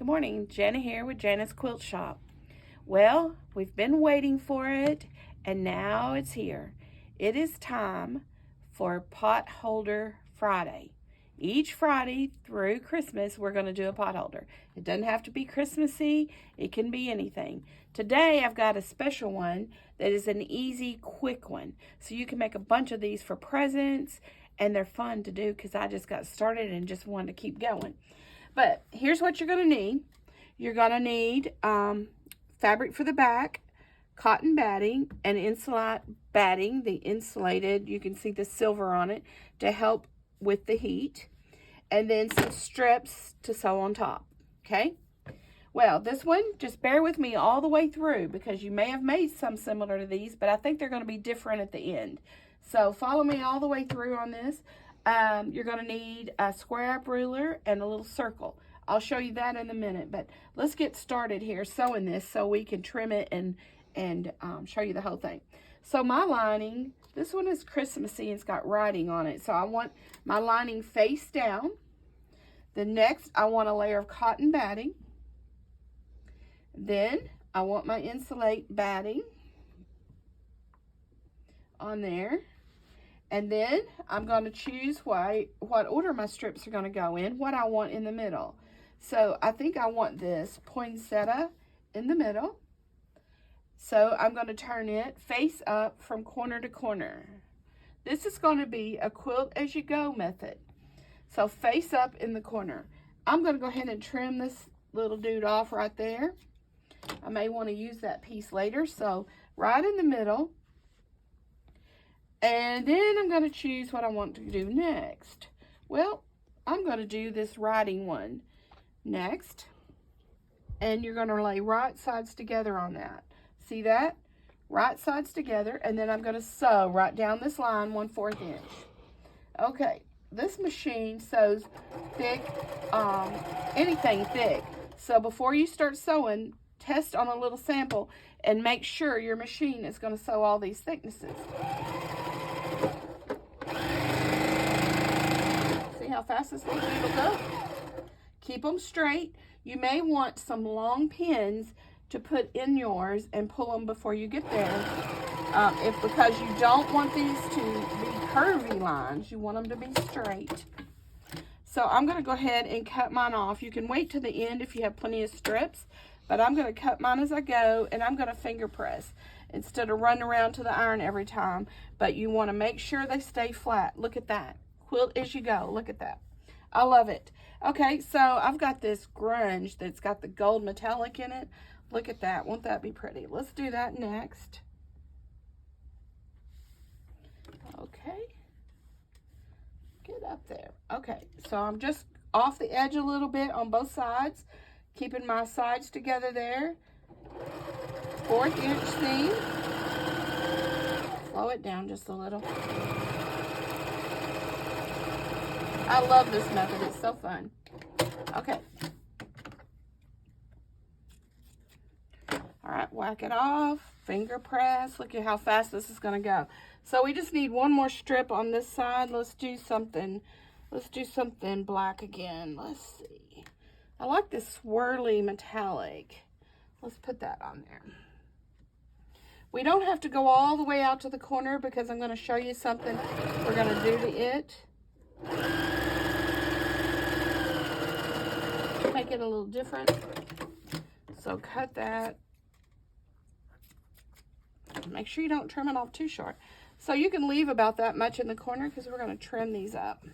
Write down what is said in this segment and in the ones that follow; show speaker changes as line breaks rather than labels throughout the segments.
Good morning, Jana here with Jana's Quilt Shop. Well, we've been waiting for it, and now it's here. It is time for Pot Holder Friday. Each Friday through Christmas, we're going to do a pot holder. It doesn't have to be Christmassy. It can be anything. Today, I've got a special one that is an easy, quick one. So you can make a bunch of these for presents, and they're fun to do because I just got started and just wanted to keep going. But here's what you're going to need. You're going to need fabric for the back, cotton batting, and insulate batting, the insulated, you can see the silver on it, to help with the heat. And then some strips to sew on top, okay? Well, this one, just bear with me all the way through because you may have made some similar to these, but I think they're going to be different at the end. So follow me all the way through on this. You're going to need a square up ruler and a little circle. I'll show you that in a minute, but let's get started here sewing this so we can trim it and show you the whole thing. So my lining, this one is Christmassy and it's got writing on it. So I want my lining face down. Then next, I want a layer of cotton batting. Then I want my insulate batting on there. And then I'm going to choose what order my strips are going to go in, what I want in the middle. So I think I want this poinsettia in the middle. So I'm going to turn it face up from corner to corner. This is going to be a quilt as you go method. So face up in the corner. I'm going to go ahead and trim this little dude off right there. I may want to use that piece later. So right in the middle. And then I'm going to choose what I want to do next. Well, I'm going to do this writing one next. And you're going to lay right sides together on that. See that? Right sides together. And then I'm going to sew right down this line 1/4 inch. Okay, this machine sews thick, anything thick. So before you start sewing, test on a little sample and make sure your machine is going to sew all these thicknesses. See how fast this little dude will go? Keep them straight. You may want some long pins to put in yours and pull them before you get there. Because you don't want these to be curvy lines. You want them to be straight. So I'm going to go ahead and cut mine off. You can wait to the end if you have plenty of strips. But I'm going to cut mine as I go, and I'm going to finger press instead of running around to the iron every time. But you want to make sure they stay flat. Look at that. Quilt as you go. Look at that. I love it. Okay, so I've got this grunge that's got the gold metallic in it. Look at that. Won't that be pretty? Let's do that next. Okay. Get up there. Okay, so I'm just off the edge a little bit on both sides. Keeping my sides together there. 1/4 inch seam. Slow it down just a little. I love this method. It's so fun. Okay. All right, whack it off. Finger press. Look at how fast this is going to go. So we just need one more strip on this side. Let's do something. Let's do something black again. Let's see. I like this swirly metallic. Let's put that on there. We don't have to go all the way out to the corner because I'm going to show you something we're going to do to it. Make it a little different. So cut that. Make sure you don't trim it off too short. So you can leave about that much in the corner because we're going to trim these up.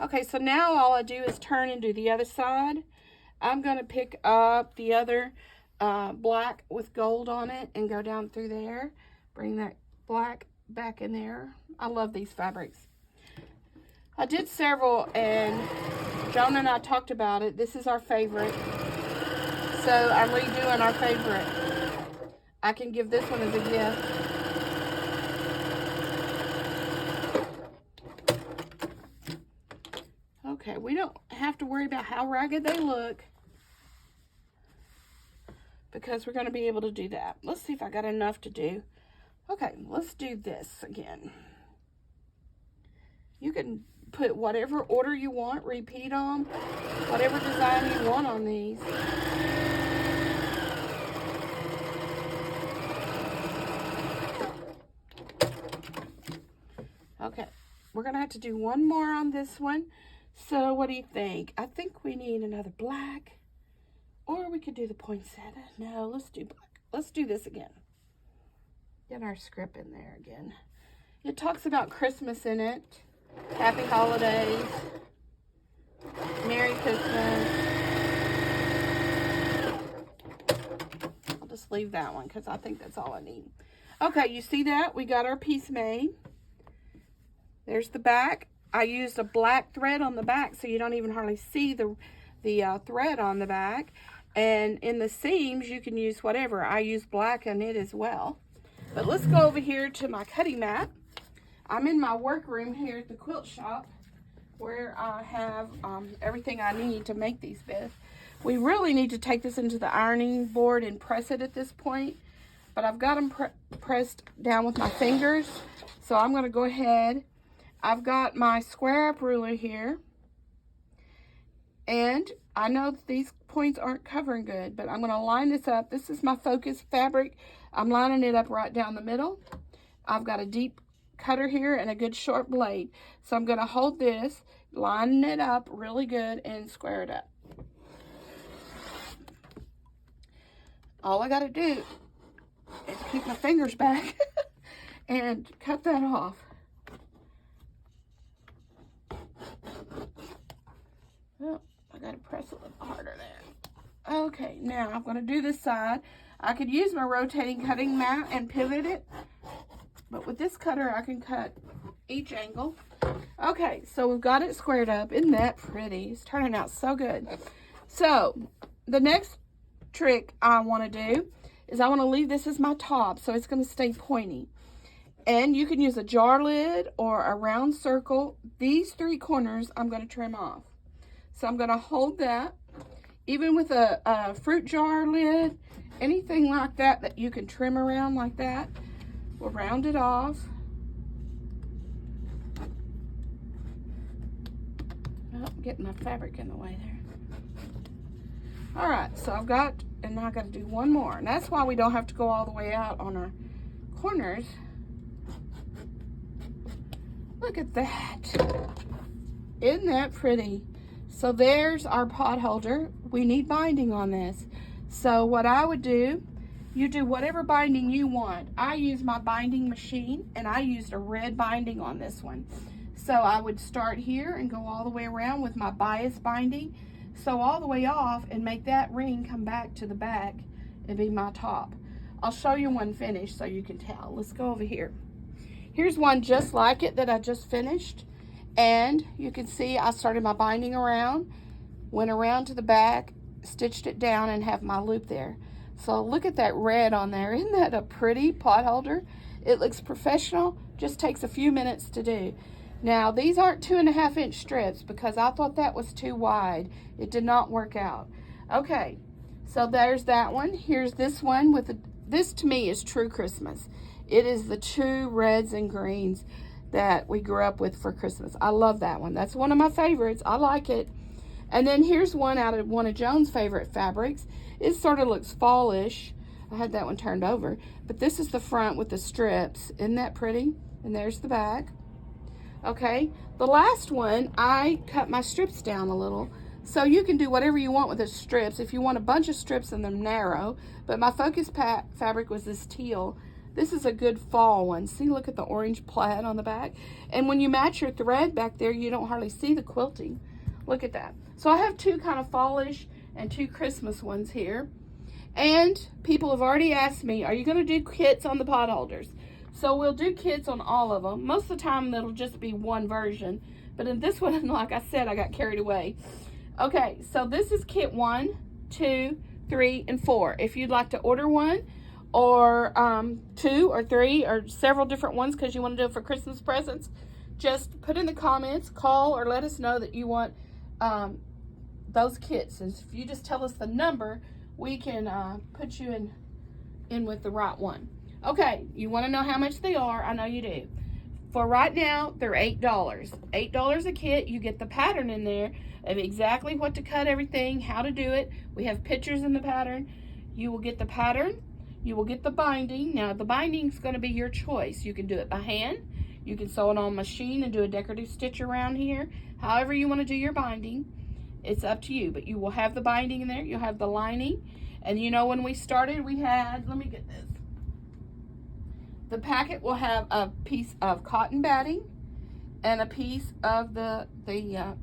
Okay, so now all I do is turn and do the other side. I'm going to pick up the other black with gold on it and go down through there. Bring that black back in there. I love these fabrics. I did several and Jana and I talked about it. This is our favorite. So I'm redoing our favorite. I can give this one as a gift. Okay, we don't have to worry about how ragged they look because we're going to be able to do that. Let's see if I got enough to do. Okay, let's do this again. You can put whatever order you want, repeat them, whatever design you want on these. Okay, we're gonna have to do one more on this one. So what do you think? I think we need another black, or we could do the poinsettia. No, let's do black. Let's do this again. Get our script in there again. It talks about Christmas in it. Happy holidays. Merry Christmas. I'll just leave that one because I think that's all I need. Okay, you see that? We got our piece made. There's the back. I used a black thread on the back so you don't even hardly see the thread on the back. And in the seams, you can use whatever. I use black on it as well. But let's go over here to my cutting mat. I'm in my workroom here at the quilt shop where I have everything I need to make these with. We really need to take this into the ironing board and press it at this point. But I've got them pressed down with my fingers. So I'm going to go ahead. I've got my square up ruler here. And I know that these points aren't covering good, but I'm going to line this up. This is my focus fabric. I'm lining it up right down the middle. I've got a deep cutter here and a good short blade. So I'm going to hold this, line it up really good, and square it up. All I got to do is keep my fingers back and cut that off. Oh, I got to press a little harder there. Okay, now I'm going to do this side. I could use my rotating cutting mat and pivot it, but with this cutter, I can cut each angle. Okay, so we've got it squared up. Isn't that pretty? It's turning out so good. So the next trick I want to do is I want to leave this as my top, so it's going to stay pointy. And you can use a jar lid or a round circle. These three corners I'm going to trim off. So I'm going to hold that. Even with a fruit jar lid, anything like that that you can trim around like that, we'll round it off. Oh, I'm getting my fabric in the way there. All right, so I've got, and now I've got to do one more. And that's why we don't have to go all the way out on our corners. Look at that. Isn't that pretty? So there's our pot holder. We need binding on this. So what I would do, you do whatever binding you want. I use my binding machine, and I used a red binding on this one. So I would start here and go all the way around with my bias binding. So all the way off and make that ring come back to the back and be my top. I'll show you one finished so you can tell. Let's go over here. Here's one just like it that I just finished. And you can see I started my binding around, went around to the back, stitched it down, and have my loop there. So look at that red on there. Isn't that a pretty pot holder? It looks professional, just takes a few minutes to do. Now these aren't 2.5 inch strips because I thought that was too wide. It did not work out. Okay, so there's that one. Here's this one with this to me is true Christmas. It is the true reds and greens that we grew up with for Christmas. I love that one. That's one of my favorites. I like it. And then here's one out of one of Joan's favorite fabrics. It sort of looks fallish. I had that one turned over. But this is the front with the strips. Isn't that pretty? And there's the back. Okay, the last one, I cut my strips down a little. So you can do whatever you want with the strips. If you want a bunch of strips and them narrow. But my focus fabric was this teal. This is a good fall one. See, look at the orange plaid on the back. And when you match your thread back there, you don't hardly see the quilting. Look at that. So I have two kind of fallish and two Christmas ones here. And people have already asked me, are you going to do kits on the pot holders? So we'll do kits on all of them. Most of the time, it'll just be one version. But in this one, like I said, I got carried away. Okay, so this is kit 1, 2, 3, and 4. If you'd like to order one, or 2 or 3 or several different ones because you want to do it for Christmas presents, just put in the comments, call, or let us know that you want those kits. And if you just tell us the number, we can put you in with the right one. Okay, you want to know how much they are? I know you do. For right now, they're $8. $8 a kit. You get the pattern in there of exactly what to cut everything, how to do it. We have pictures in the pattern. You will get the pattern. You will get the binding. Now, the binding is going to be your choice. You can do it by hand. You can sew it on machine and do a decorative stitch around here. However you want to do your binding, it's up to you. But you will have the binding in there. You'll have the lining. And you know, when we started, we had, let me get this. The packet will have a piece of cotton batting and a piece of the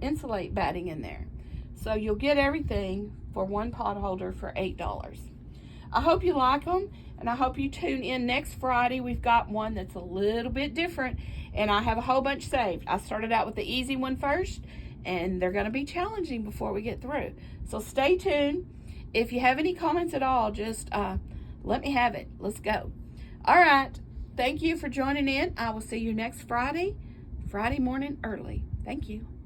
insulate batting in there. So you'll get everything for one pot holder for $8. I hope you like them, and I hope you tune in next Friday. We've got one that's a little bit different, and I have a whole bunch saved. I started out with the easy one first, and they're going to be challenging before we get through. So stay tuned. If you have any comments at all, just let me have it. Let's go. All right. Thank you for joining in. I will see you next Friday morning early. Thank you.